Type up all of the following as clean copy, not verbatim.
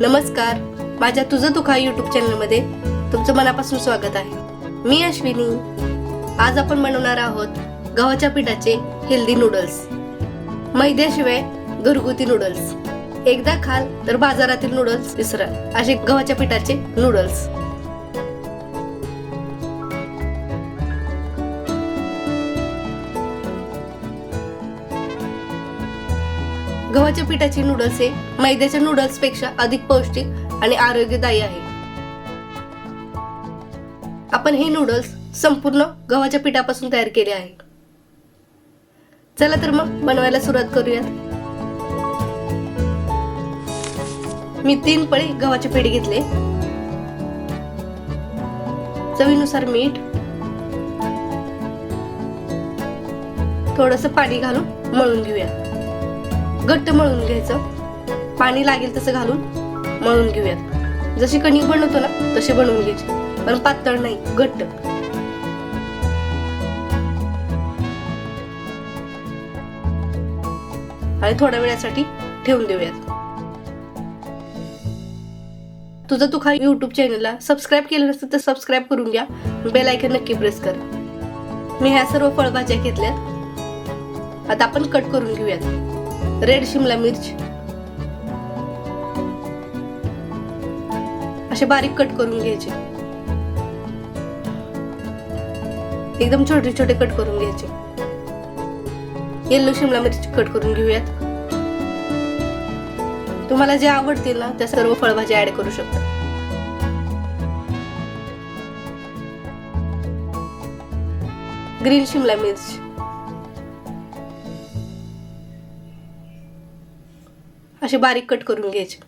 नमस्कार, माझ्या तुझं तू खा यूट्यूब चॅनलमध्ये तुमचं मनापासून स्वागत आहे. मी अश्विनी. आज आपण बनवणार आहोत गव्हाच्या पिठाचे हेल्दी नूडल्स. मैद्याशिवाय घरगुती नूडल्स. एकदा खाल तर बाजारातील नूडल्स विसरा असे गव्हाच्या पिठाचे नूडल्स. गव्हाच्या पिठाचे नूडल्स हे मैद्याच्या नूडल्स पेक्षा अधिक पौष्टिक आणि आरोग्यदायी आहे. आपण हे नूडल्स संपूर्ण गव्हाच्या पिठापासून तयार केले आहे. चला तर मग बनवायला सुरुवात करूयात. मी 3 पळी गव्हाचे पीठ घेतले. चवीनुसार मीठ, थोडंसं पाणी घालून मळून घेऊया. घट्ट मळून घ्यायचं. पाणी लागेल तसं घालून मळून घेऊयात. जशी कणिक बनवतो ना तशी बनवून घ्यायची, पण पातळ नाही, घट्ट. आणि थोड्या वेळासाठी ठेवून देऊयात. तुझं तू खा यूट्यूब चॅनलला सबस्क्राईब केलं नसेल तर सबस्क्राईब करून घ्या. बेल आयकॉन नक्की प्रेस करा. मी ह्या सर्व फळभाज्या घेतल्यात. आता आपण कट करून घेऊयात. रेड शिमला मिर्च असे बारीक कट करून घ्यायचे. एकदम छोटे छोटे कट करून घ्यायचे. येलो शिमला मिरची कट करून घेऊयात. तुम्हाला जे आवडतील ना त्या सर्व फळभाज्या ऍड करू शकता. ग्रीन शिमला मिर्च असे बारीक कट करून घ्यायचे.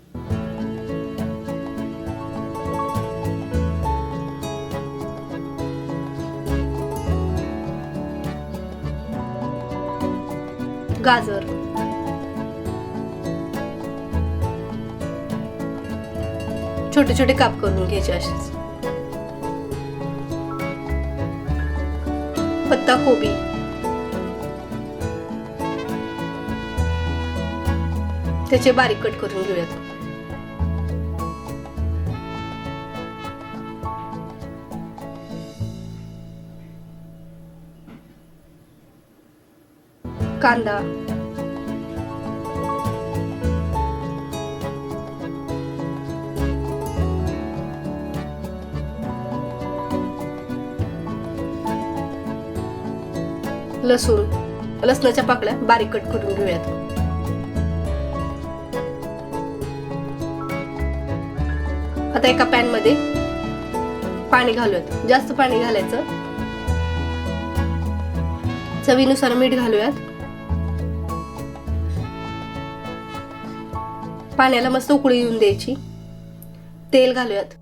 गाजर, छोटे छोटे काप करून घ्यायचे असेच. पत्ता कोबी, त्याचे बारीक कट करून घेऊयात. कांदा, लसूण, लसणाच्या पाकळ्या बारीक कट करून घेऊयात. आता एका पॅन मध्ये पाणी घालूयात. जास्त पाणी घालायचं. चवीनुसार मीठ घालूयात. पाण्याला मस्त उकळी येऊन द्यायची. तेल घालूयात.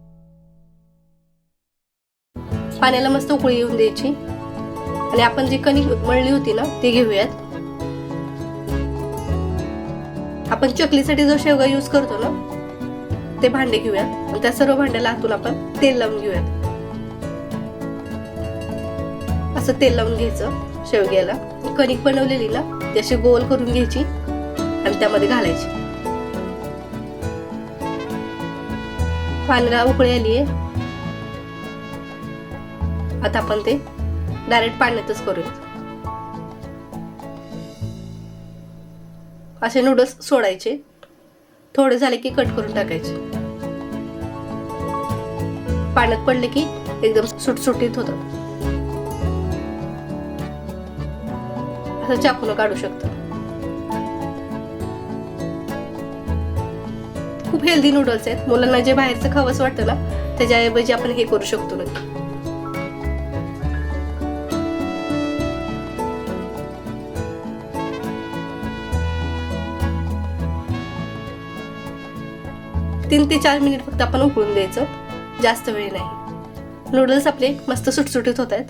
पाण्याला मस्त उकळी येऊन द्यायची. आणि आपण जी कणिक मळली होती ना ती घेऊयात. आपण चकलीसाठी जो शेवगा यूज करतो ना ते भांडे घेऊयात. त्या सर्व भांड्याला आतून आपण तेल लावून घेऊयात. असं तेल लावून घ्यायचं शेवग्याला. कणिक बनवलेली ना ती अशी गोल करून घ्यायची आणि त्यामध्ये घालायची. पाण्याला उकळी आली आहे. आता आपण ते डायरेक्ट पाण्यातच करूयात. असे नूडल्स सोडायचे. थोडे झाले की कट करून टाकायचे. पाण्यात पडले की एकदम सुटसुटीत होतं. असं चाकून काढू शकता. खूप हेल्दी नूडल्स आहेत. मुलांना जे बाहेरचं खावंसं वाटतं ना त्याच्याऐवजी आपण हे करू शकतो नक्की. तीन ते 4 मिनिट फक्त आपण उकळून द्यायचं. जास्त वेळ नाही. नूडल्स आपले मस्त सुटसुटीत होत आहेत.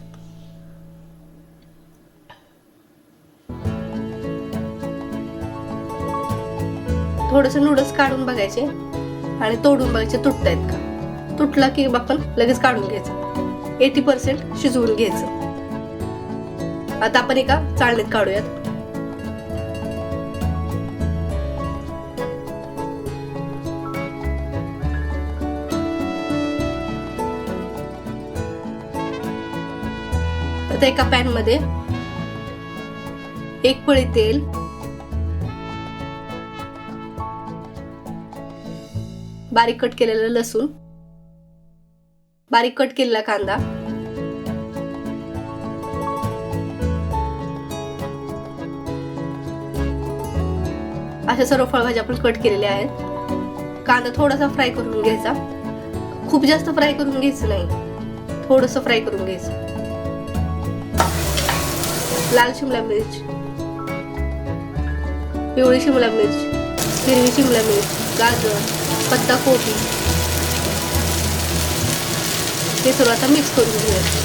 थोडेसे नूडल्स काढून बघायचे आणि तोडून बघायचे तुटतायत का. तुटला की आपण लगेच काढून घ्यायचं. 80% शिजवून घ्यायचं. आता आपण एका चाळणीत काढूयात. आता एका पॅन मध्ये 1 पळी तेल, बारीक कट केलेलं लसूण, बारीक कट केलेला कांदा, अशा सर्व फळभाज्या आपण कट केलेल्या आहेत. कांदा थोडासा फ्राय करून घ्यायचा, खूप जास्त फ्राय करून घ्यायचं नाही, थोडंसं फ्राय करून घ्यायचं. लाल शिमला मिर्च, पिवळी शिमला मिर्च, हिरवी शिमला मिर्च, गाजर, पत्ता कोबी हे सर्व आता मिक्स करून घेऊया.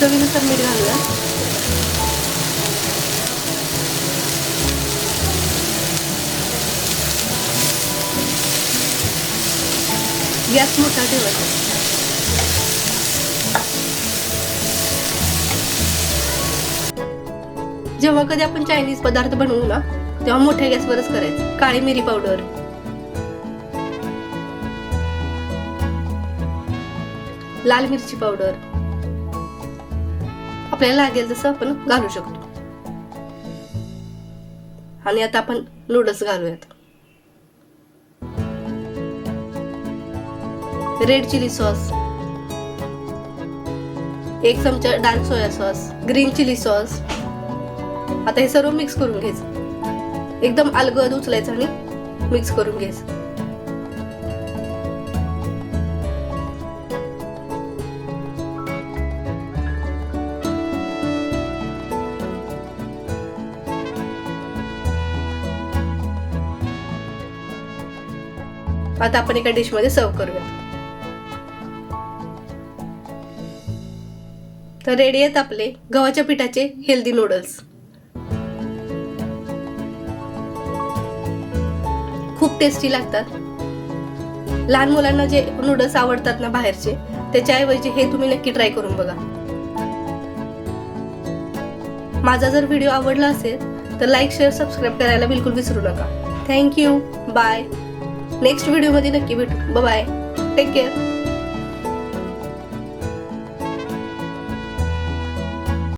चवीनुसार मीठ घालूया. गॅस मोठा ठेवायचा. जेव्हा कधी आपण चायनीज पदार्थ बनवू ना तेव्हा मोठ्या गॅसवरच करायचं. काळी मिरी पावडर, लाल मिरची पावडर आपल्याला लागेल तसं आपण घालू शकतो. आणि आता आपण नूडल्स घालूयात. रेड चिली सॉस, 1 चमचा dark soya sauce, green chilli sauce. आता हे सर्व मिक्स करून घ्यायचं. एकदम अलगद उचलायचं आणि मिक्स करून घ्यायचं. आता आपण एका डिश मध्ये सर्व करूया. तर रेडी आहेत आपले गव्हाच्या पिठाचे हेल्दी नूडल्स. खूप टेस्टी लागतात. लहान मुलांना जे नूडल्स आवडतात ना बाहेरचे, त्याच्याऐवजी हे तुम्ही नक्की ट्राय करून बघा. माझा जर व्हिडिओ आवडला असेल तर लाईक, शेअर, सबस्क्राईब करायला बिलकुल विसरू नका. थँक्यू. बाय. नेक्स्ट व्हिडिओ मध्ये नक्की भेटू. बाय. Take care.